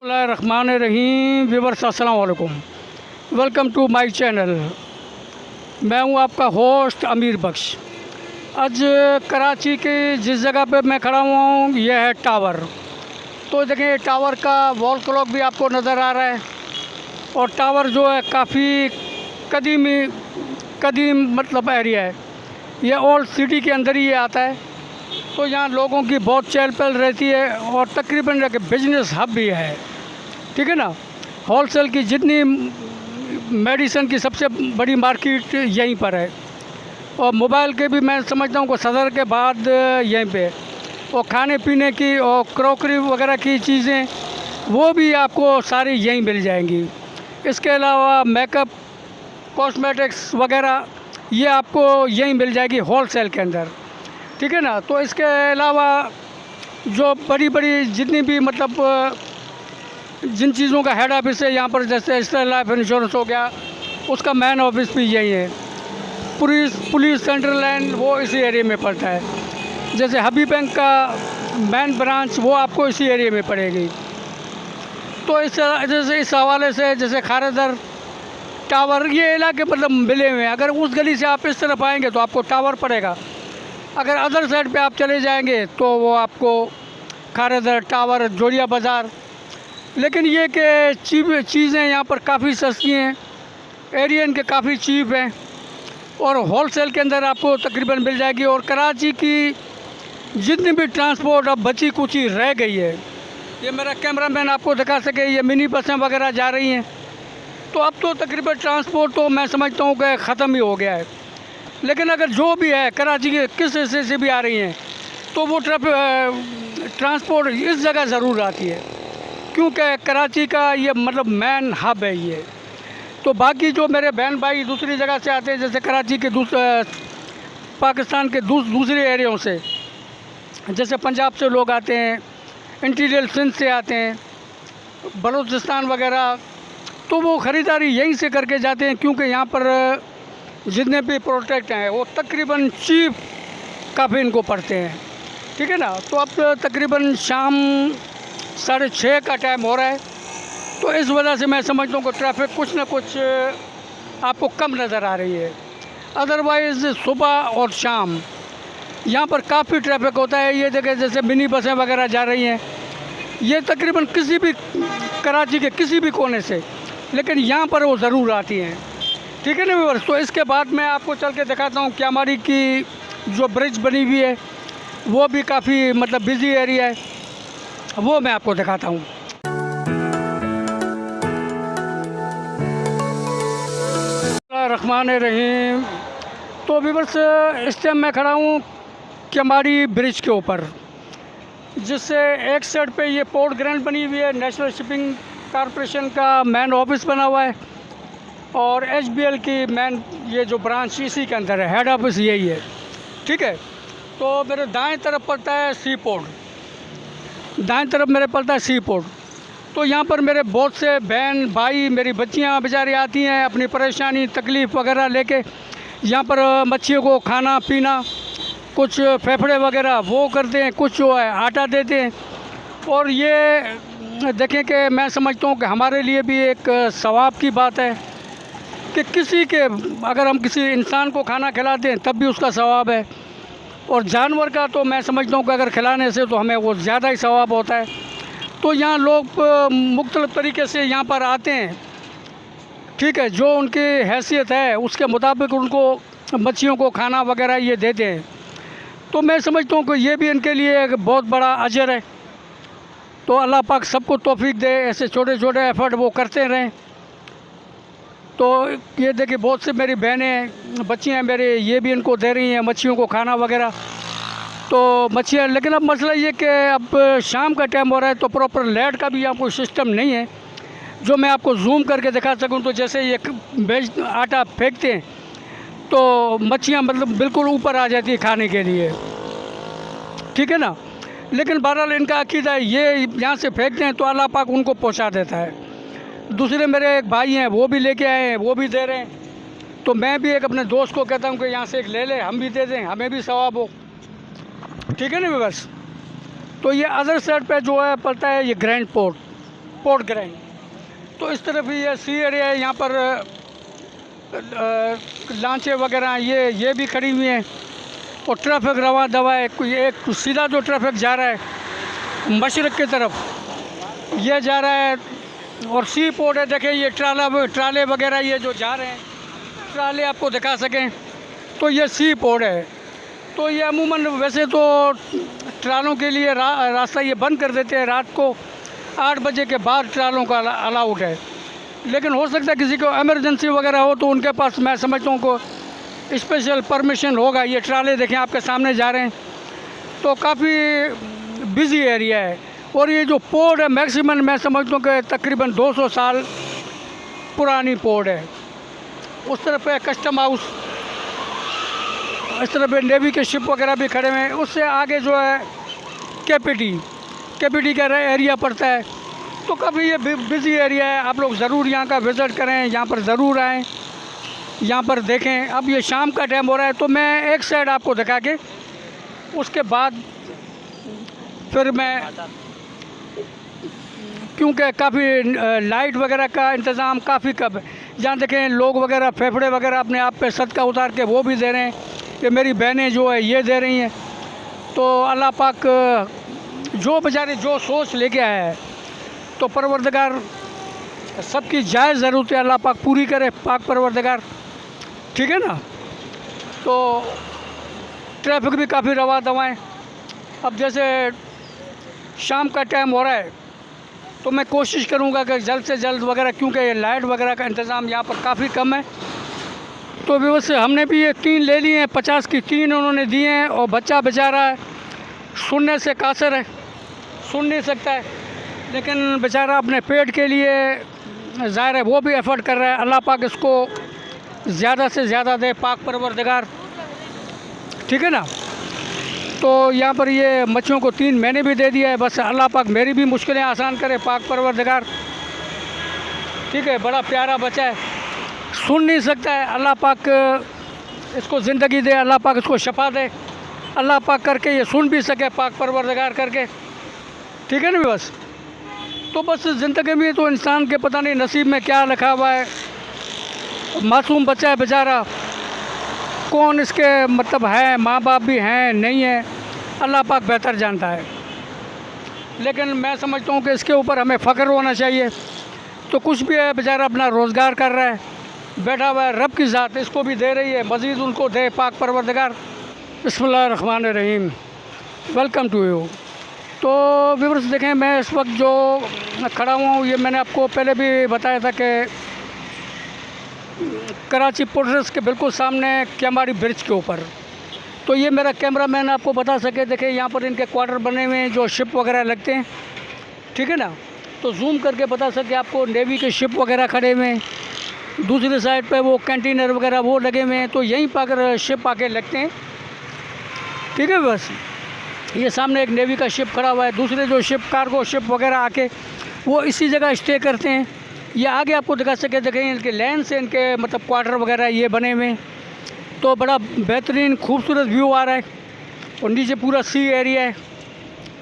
बिस्मिल्लाहिर्रहमानिर्रहीम। व्यूअर्स अस्सलाम वालेकुम, वेलकम टू माय चैनल। मैं हूं आपका होस्ट अमीर बख्श। आज कराची के जिस जगह पे मैं खड़ा हुआ हूं यह है टावर। तो देखें, टावर का वॉल क्लॉक भी आपको नज़र आ रहा है और टावर जो है काफ़ी कदीम मतलब एरिया है। यह ओल्ड सिटी के अंदर ही ये आता है। तो यहाँ लोगों की बहुत चहल पहल रहती है और तकरीबन बिजनेस हब भी है, ठीक है ना। होलसेल की जितनी मेडिसिन की सबसे बड़ी मार्केट यहीं पर है और मोबाइल के भी मैं समझता हूँ कि सदर के बाद यहीं पे, और खाने पीने की और क्रॉकरी वगैरह की चीज़ें वो भी आपको सारी यहीं मिल जाएंगी। इसके अलावा मेकअप, कॉस्मेटिक्स वगैरह ये आपको यहीं मिल जाएगी होलसेल के अंदर, ठीक है ना। तो इसके अलावा जो बड़ी बड़ी जितनी भी मतलब जिन चीज़ों का हेड ऑफिस है यहाँ पर, जैसे स्टेट लाइफ इंश्योरेंस हो गया, उसका मेन ऑफिस भी यही है। पुलिस सेंट्रल लाइन वो इसी एरिया में पड़ता है। जैसे हबी बैंक का मेन ब्रांच वो आपको इसी एरिया में पड़ेगी। तो इस हवाले से जैसे खारेदर, टावर, ये इलाके मतलब मिले हुए हैं। अगर उस गली से आप इस तरफ आएंगे तो आपको टावर पड़ेगा, अगर अदर साइड पे आप चले जाएंगे तो वो आपको खारेदर, टावर, जोड़िया बाज़ार। लेकिन ये कि चीज़ें यहाँ पर काफ़ी सस्ती हैं, एरिया इनके काफ़ी चीप हैं और होलसेल के अंदर आपको तकरीबन मिल जाएगी। और कराची की जितनी भी ट्रांसपोर्ट अब बची कुची रह गई है, ये मेरा कैमरामैन आपको दिखा सके, ये मिनी बसें वगैरह जा रही हैं। तो अब तो तकरीबन ट्रांसपोर्ट तो मैं समझता हूँ कि ख़त्म ही हो गया है। लेकिन अगर जो भी है कराची के किस हिस्से से भी आ रही हैं तो वो ट्रांसपोर्ट इस जगह ज़रूर आती है, क्योंकि कराची का ये मतलब मेन हब है ये। तो बाकी जो मेरे बहन भाई दूसरी जगह से आते हैं, जैसे कराची के पाकिस्तान के दूसरे एरियों से, जैसे पंजाब से लोग आते हैं, इंटीरियर सिंध से आते हैं, बलूचिस्तान वगैरह, तो वो ख़रीदारी यहीं से करके जाते हैं, क्योंकि यहाँ पर जितने भी प्रोडक्ट हैं वो तकरीबन चीप काफ़ी इनको पड़ते हैं, ठीक है ना। तो अब तकरीबन शाम 6:30 का टाइम हो रहा है, तो इस वजह से मैं समझता हूँ कि ट्रैफिक कुछ ना कुछ आपको कम नज़र आ रही है। अदरवाइज़ सुबह और शाम यहाँ पर काफ़ी ट्रैफिक होता है। ये देखें, जैसे मिनी बसें वगैरह जा रही हैं, ये तकरीबन किसी भी कराची के किसी भी कोने से, लेकिन यहाँ पर वो ज़रूर आती हैं, ठीक है ना व्यूअर्स। तो इसके बाद मैं आपको चल के दिखाता हूँ क्यामारी की जो ब्रिज बनी हुई है वो भी काफ़ी मतलब बिज़ी एरिया है, वो मैं आपको दिखाता हूँ। रहमान रहीम। तो व्यूअर्स, इस टाइम मैं खड़ा हूँ क्यामारी ब्रिज के ऊपर, जिससे एक साइड पे ये पोर्ट ग्रैंड बनी हुई है, नेशनल शिपिंग कॉरपोरेशन का मेन ऑफिस बना हुआ है, और HBL की मेन ये जो ब्रांच इसी के अंदर है, हेड ऑफिस यही है, ठीक है। तो मेरे दाएं तरफ पड़ता है सी पोर्ट, दाएं तरफ मेरे पड़ता है सी पोर्ट। तो यहाँ पर मेरे बहुत से बहन भाई, मेरी बच्चियाँ बेचारी आती हैं अपनी परेशानी तकलीफ़ वगैरह लेके। यहाँ पर मच्छियों को खाना पीना, कुछ फेफड़े वगैरह वो करते हैं, कुछ जो है आटा देते हैं। और ये देखें कि मैं समझता हूँ कि हमारे लिए भी एक सवाब की बात है कि किसी के, अगर हम किसी इंसान को खाना खिलाते हैं तब भी उसका सवाब है, और जानवर का तो मैं समझता हूँ कि अगर खिलाने से तो हमें वो ज़्यादा ही सवाब होता है। तो यहाँ लोग मुख्तलिफ़ तरीके से यहाँ पर आते हैं, ठीक है, जो उनकी हैसियत है उसके मुताबिक उनको मच्छियों को खाना वगैरह ये देते हैं। तो मैं समझता हूँ कि ये भी इनके लिए एक बहुत बड़ा अजर है। तो अल्लाह पाक सबको तौफीक दे, ऐसे छोटे छोटे एफ़र्ट वो करते रहें। तो ये देखिए, बहुत से मेरी बहनें बच्चियाँ मेरे ये भी इनको दे रही हैं मच्छियों को खाना वगैरह। तो मच्छियाँ, लेकिन अब मसला ये कि अब शाम का टाइम हो रहा है तो प्रॉपर लाइट का भी यहाँ कोई सिस्टम नहीं है जो मैं आपको जूम करके दिखा सकूँ। तो जैसे ये बेच आटा फेंकते हैं तो मच्छियाँ मतलब बिल्कुल ऊपर आ जाती है खाने के लिए, ठीक है ना। लेकिन बहरहाल इनका अकीदा है, ये यहाँ से फेंकते हैं तो अल्लाह पाक उनको पहुँचा देता है। दूसरे मेरे एक भाई हैं वो भी लेके आए हैं, वो भी दे रहे हैं। तो मैं भी एक अपने दोस्त को कहता हूँ कि यहाँ से एक ले ले, हम भी दे दें, हमें भी सवाब हो, ठीक है ना बस। तो ये अदर साइड पे जो है पड़ता है ये ग्रैंड पोर्ट, पोर्ट ग्राइंड। तो इस तरफ भी ये सी एरिया है, यहाँ पर लांचे वगैरह ये भी खड़ी हुई हैं और ट्रैफिक रवा दवा है। एक सीधा जो ट्रैफिक जा रहा है मशरक़ की तरफ ये जा रहा है और सी पोर्ट है। देखें ये ट्राले वगैरह ये जो जा रहे हैं, ट्राले आपको दिखा सकें तो ये सी पोर्ट है। तो ये अमूमन वैसे तो ट्रालों के लिए रास्ता ये बंद कर देते हैं, रात को 8 बजे के बाद ट्रालों का अलाउड है। लेकिन हो सकता है किसी को इमरजेंसी वगैरह हो तो उनके पास मैं समझता हूँ को स्पेशल परमिशन होगा। ये ट्राले देखें आपके सामने जा रहे हैं, तो काफ़ी बिज़ी एरिया है। और ये जो पोर्ट है मैक्सिमम मैं समझता हूँ कि तकरीबन 200 साल पुरानी पोर्ट है। उस तरफ है कस्टम हाउस, इस तरफ नेवी के शिप वगैरह भी खड़े हुए हैं। उससे आगे जो है केपीटी का एरिया पड़ता है। तो काफ़ी ये बिज़ी एरिया है। आप लोग ज़रूर यहाँ का विज़िट करें, यहाँ पर ज़रूर आएँ, यहाँ पर देखें। अब ये शाम का टाइम हो रहा है तो मैं एक साइड आपको दिखा के उसके बाद फिर मैं, क्योंकि काफ़ी लाइट वगैरह का इंतज़ाम काफ़ी कम है। जहाँ देखें लोग वगैरह फेफड़े वगैरह अपने आप पे सदका उतार के वो भी दे रहे हैं, कि मेरी बहनें जो है ये दे रही हैं। तो अल्लाह पाक जो बेचारे जो सोच लेके आया है तो परवरदिगार सबकी जायज़ ज़रूरत है अल्लाह पाक पूरी करे, पाक परवरदिगार, ठीक है ना। तो ट्रैफिक भी काफ़ी रवा दवाएँ। अब जैसे शाम का टाइम हो रहा है तो मैं कोशिश करूंगा कि जल्द से जल्द वगैरह, क्योंकि ये लाइट वगैरह का इंतज़ाम यहाँ पर काफ़ी कम है। तो व्यवस्था हमने भी ये 3 ले लिए हैं, 50 की 3 उन्होंने दिए हैं। और बच्चा बेचारा है सुनने से कासर है, सुन नहीं सकता है, लेकिन बेचारा अपने पेट के लिए ज़ाहिर है वो भी एफर्ट कर रहा है। अल्लाह पाक इसको ज़्यादा से ज़्यादा दे, पाक परवरदिगार, ठीक है ना। तो यहाँ पर ये बच्चों को 3 महीने भी दे दिया है। बस अल्लाह पाक मेरी भी मुश्किलें आसान करे, पाक परवरदिगार, ठीक है। बड़ा प्यारा बच्चा है, सुन नहीं सकता है। अल्लाह पाक इसको ज़िंदगी दे, अल्लाह पाक इसको शफा दे, अल्लाह पाक करके ये सुन भी सके, पाक परवरदिगार करके, ठीक है ना। बस तो बस ज़िंदगी में तो इंसान के पता नहीं नसीब में क्या लिखा हुआ है। मासूम बच्चा है बेचारा, कौन इसके मतलब है, माँ बाप भी हैं नहीं है, अल्लाह पाक बेहतर जानता है। लेकिन मैं समझता हूँ कि इसके ऊपर हमें फ़ख्र होना चाहिए। तो कुछ भी है बेचारा अपना रोज़गार कर रहा है, बैठा हुआ है, रब की ज़ात इसको भी दे रही है, मज़ीद उनको दे पाक परवरदिगार। बिस्मिल्लाहिर्रहमानिर्रहीम, वेलकम टू यू। तो व्यूअर्स देखें, मैं इस वक्त जो खड़ा हुआ हूँ ये मैंने आपको पहले भी बताया था कि कराची पोर्ट्स के बिल्कुल सामने केमाड़ी ब्रिज के ऊपर। तो ये मेरा कैमरा मैन आपको बता सके, देखें यहाँ पर इनके क्वार्टर बने हुए हैं जो शिप वगैरह लगते हैं, ठीक है ना। तो जूम करके बता सके आपको नेवी के शिप वगैरह खड़े हुए हैं, दूसरी साइड पे वो कंटेनर वगैरह वो लगे हुए हैं। तो यहीं पर शिप आके लगते हैं, ठीक है। बस ये सामने एक नेवी का शिप खड़ा हुआ है, दूसरे जो शिप कार्गो शिप वगैरह आके वो इसी जगह स्टे करते हैं। ये आगे आपको दिखा सके, देखें इनके लैंड से इनके मतलब क्वार्टर वगैरह ये बने हुए हैं। तो बड़ा बेहतरीन खूबसूरत व्यू आ रहा है और नीचे पूरा सी एरिया है,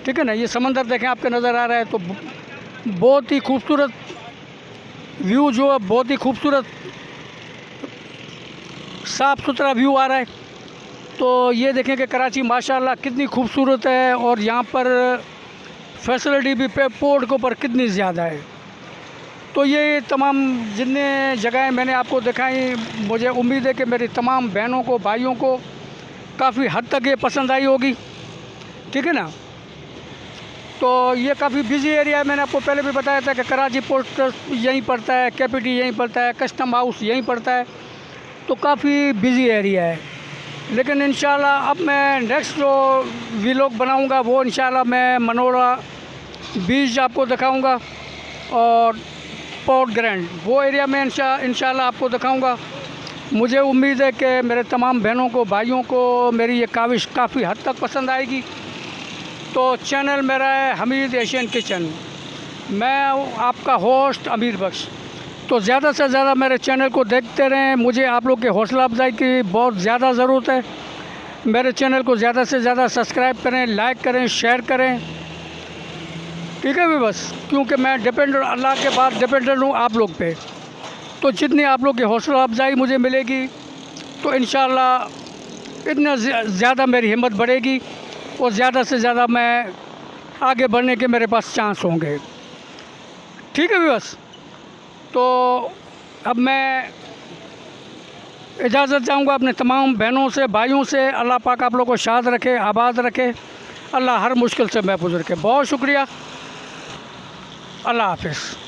ठीक है ना। ये समंदर देखें आपके नज़र आ रहा है। तो बहुत ही खूबसूरत व्यू जो है, बहुत ही खूबसूरत साफ़ सुथरा व्यू आ रहा है। तो ये देखें कि कराची माशाल्लाह कितनी खूबसूरत है और यहाँ पर फैसिलिटी भी पोर्ट के ऊपर कितनी ज़्यादा है। तो ये तमाम जितने जगहें मैंने आपको दिखाई, मुझे उम्मीद है कि मेरी तमाम बहनों को भाइयों को काफ़ी हद तक ये पसंद आई होगी, ठीक है ना। तो ये काफ़ी बिज़ी एरिया है। मैंने आपको पहले भी बताया था कि कराची पोर्ट यहीं पड़ता है, केपीटी यहीं पड़ता है, कस्टम हाउस यहीं पड़ता है। तो काफ़ी बिज़ी एरिया है। लेकिन इंशाल्लाह अब मैं नेक्स्ट जो व्लॉग बनाऊंगा वो इंशाल्लाह मैं मनोरा बीच आपको दिखाऊंगा और पोर्ट ग्रैंड वो एरिया में इंशाल्लाह आपको दिखाऊंगा। मुझे उम्मीद है कि मेरे तमाम बहनों को भाइयों को मेरी ये काविश काफ़ी हद तक पसंद आएगी। तो चैनल मेरा है हमीद एशियन किचन, मैं आपका होस्ट अमीर बख्श। तो ज़्यादा से ज़्यादा मेरे चैनल को देखते रहें, मुझे आप लोग के हौसला अफजाई की बहुत ज़्यादा ज़रूरत है। मेरे चैनल को ज़्यादा से ज़्यादा सब्सक्राइब करें, लाइक करें, शेयर करें, ठीक है भी बस, क्योंकि मैं डिपेंड अल्लाह के बाद डिपेंडेंट हूँ आप लोग पे। तो जितनी आप लोग की हौसला अफजाई मुझे मिलेगी तो इंशाअल्लाह इतना ज़्यादा मेरी हिम्मत बढ़ेगी और ज़्यादा से ज़्यादा मैं आगे बढ़ने के मेरे पास चांस होंगे। ठीक है भी बस। तो अब मैं इजाज़त चाहूँगा अपने तमाम बहनों से, भाइयों से। अल्लाह पाक आप लोगों को शाद रखे, आबाद रखे, अल्लाह हर मुश्किल से महफूज रखे। बहुत शुक्रिया, अल्लाह हाफ़िज़।